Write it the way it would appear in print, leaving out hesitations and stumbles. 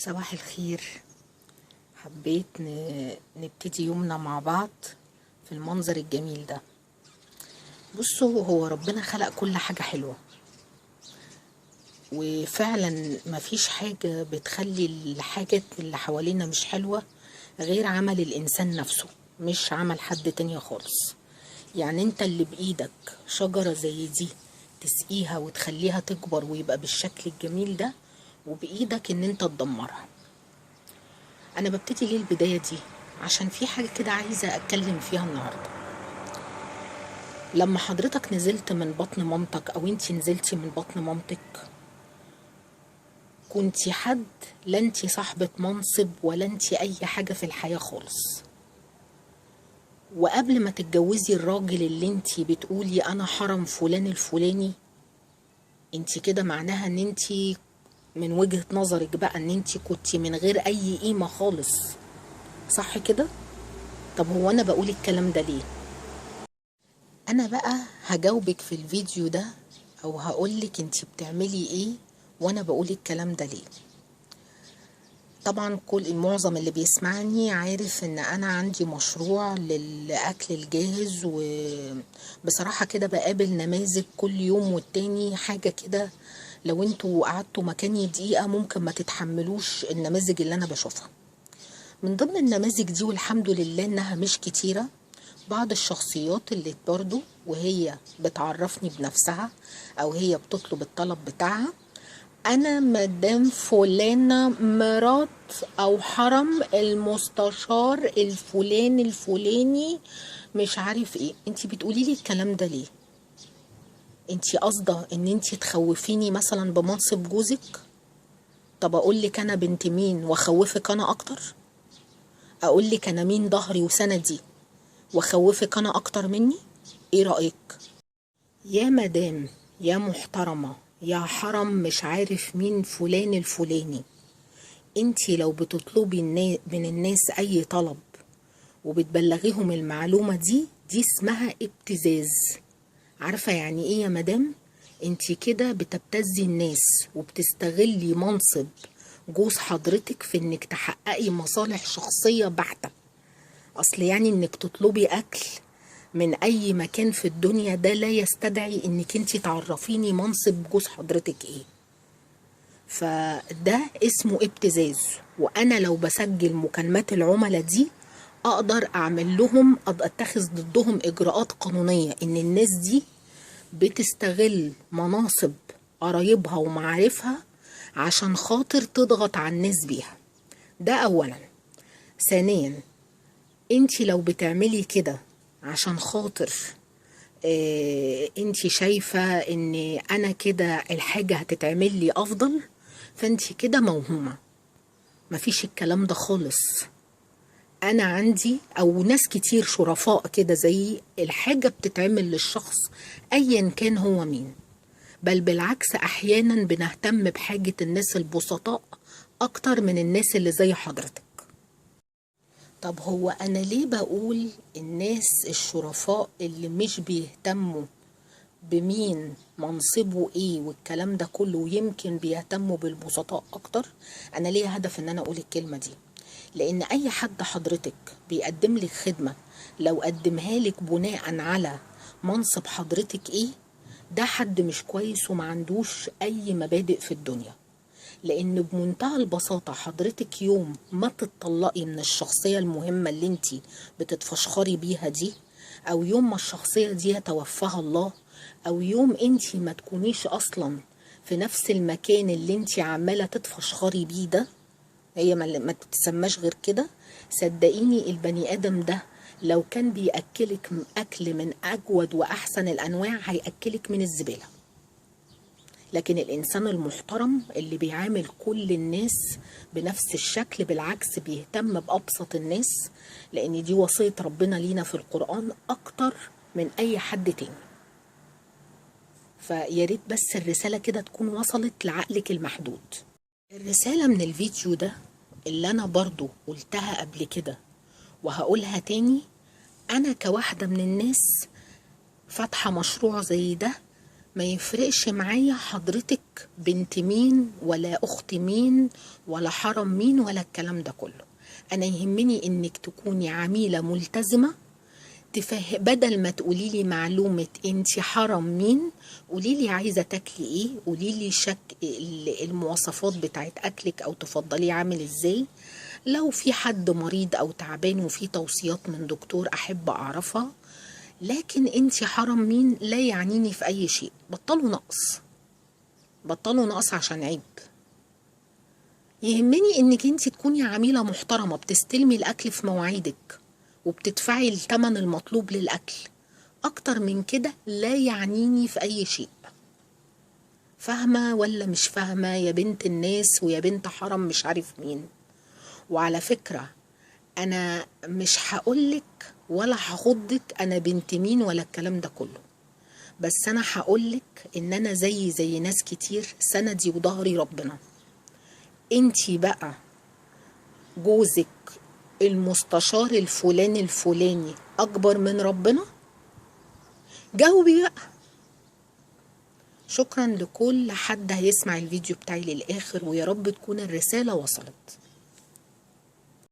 صباح الخير. حبيت نبتدي يومنا مع بعض في المنظر الجميل ده. بصوا، هو ربنا خلق كل حاجة حلوة، وفعلا مفيش حاجة بتخلي الحاجات اللي حوالينا مش حلوة غير عمل الإنسان نفسه، مش عمل حد تاني خالص. يعني انت اللي بإيدك شجرة زي دي تسقيها وتخليها تكبر ويبقى بالشكل الجميل ده، وبإيدك ان انت تدمرها. انا ببتدي ليه البداية دي؟ عشان في حاجة كده عايزة اتكلم فيها النهاردة. لما حضرتك نزلت من بطن مامتك او انتي نزلتي من بطن مامتك، كنتي حد، لا انتي صاحبة منصب ولا انتي اي حاجة في الحياة خالص. وقبل ما تتجوزي الراجل اللي انتي بتقولي انا حرم فلان الفلاني، انتي كده معناها ان انتي من وجهة نظرك بقى ان انتي كنتي من غير اي قيمة خالص، صح كده؟ طب هو انا بقول الكلام ده ليه؟ انا بقى هجاوبك في الفيديو ده، او هقولك انتي بتعملي ايه وانا بقول الكلام ده ليه. طبعا كل معظم اللي بيسمعني عارف ان انا عندي مشروع للاكل الجاهز، وبصراحة كده بقابل نماذج كل يوم والتاني حاجة كده. لو انتوا قعدتوا مكاني دقيقة ممكن ما تتحملوش النماذج اللي انا بشوفها. من ضمن النماذج دي، والحمد لله انها مش كتيرة، بعض الشخصيات اللي برضو وهي بتعرفني بنفسها او هي بتطلب الطلب بتاعها: انا مدام فلانة مرات او حرم المستشار الفلاني مش عارف ايه. انتي بتقولي لي الكلام ده ليه؟ انتي قصده ان انتي تخوفيني مثلا بمنصب جوزك؟ طب اقول لك انا بنت مين واخوفك انا اكتر؟ اقول لك انا مين ظهري وسندي واخوفك انا اكتر مني؟ ايه رأيك؟ يا مدام، يا محترمة، يا حرم مش عارف مين فلان الفلاني، انتي لو بتطلبي من الناس اي طلب وبتبلغيهم المعلومة دي اسمها ابتزاز. عارفة يعني ايه يا مدام؟ انتي كده بتبتزي الناس وبتستغلي منصب جوز حضرتك في انك تحققي مصالح شخصية بحتة. اصل يعني انك تطلبي اكل من اي مكان في الدنيا ده لا يستدعي انك انتي تعرفيني منصب جوز حضرتك ايه. فده اسمه ابتزاز. وانا لو بسجل مكالمات العملاء دي اقدر اعمل لهم، اتخذ ضدهم اجراءات قانونية ان الناس دي بتستغل مناصب قرايبها ومعارفها عشان خاطر تضغط على الناس بيها. ده اولا. ثانيا، انتي لو بتعملي كده عشان خاطر انتي شايفة ان انا كده الحاجة هتتعمل لي افضل، فانتي كده موهومة. مفيش الكلام ده خالص. انا عندي او ناس كتير شرفاء كده زي الحاجة بتتعمل للشخص ايا كان هو مين، بل بالعكس احيانا بنهتم بحاجة الناس البسطاء اكتر من الناس اللي زي حضرتك. طب هو انا ليه بقول الناس الشرفاء اللي مش بيهتموا بمين منصبه ايه والكلام ده كله، ويمكن بيهتموا بالبسطاء اكتر؟ انا ليه هدف ان انا اقول الكلمة دي؟ لان اي حد حضرتك بيقدم لك خدمة، لو قدمها لك بناء على منصب حضرتك ايه، ده حد مش كويس وما عندوش اي مبادئ في الدنيا. لان بمنتهى البساطة حضرتك يوم ما تتطلقي من الشخصية المهمة اللي انتي بتتفشخري بيها دي، او يوم ما الشخصية دي يتوفاها الله، او يوم انتي ما تكونيش اصلا في نفس المكان اللي انتي عمالة تتفشخري بيه ده، هي ما تتسماش غير كده. صدقيني البني ادم ده لو كان بيأكلك اكل من اجود واحسن الانواع هيأكلك من الزبالة. لكن الإنسان المحترم اللي بيعامل كل الناس بنفس الشكل، بالعكس بيهتم بأبسط الناس، لأن دي وصية ربنا لينا في القرآن أكتر من أي حد تاني. فياريت بس الرسالة كده تكون وصلت لعقلك المحدود. الرسالة من الفيديو ده اللي أنا برضو قلتها قبل كده وهقولها تاني: أنا كواحدة من الناس فاتحة مشروع زي ده ما يفرقش معايا حضرتك بنت مين ولا اخت مين ولا حرم مين ولا الكلام ده كله. انا يهمني انك تكوني عميلة ملتزمة. بدل ما تقولي لي معلومة انت حرم مين، قولي لي عايزة تاكلي ايه، قولي لي المواصفات بتاعت اكلك او تفضليه عامل ازاي. لو في حد مريض او تعبان وفي توصيات من دكتور احب اعرفها. لكن انت حرم مين لا يعنيني في اي شيء. بطلوا نقص، بطلوا نقص عشان عيب. يهمني انك انت تكوني عميلة محترمة، بتستلمي الاكل في مواعيدك وبتدفعي الثمن المطلوب للاكل. اكتر من كده لا يعنيني في اي شيء. فاهمة ولا مش فاهمة يا بنت الناس ويا بنت حرم مش عارف مين؟ وعلى فكرة انا مش هقولك ولا هخضك انا بنت مين ولا الكلام ده كله. بس انا هقولك ان انا زي ناس كتير سندي وظهري ربنا. انتي بقى جوزك المستشار الفلاني اكبر من ربنا؟ جاوبي بقى. شكرا لكل حد هيسمع الفيديو بتاعي للاخر، ويا رب تكون الرسالة وصلت.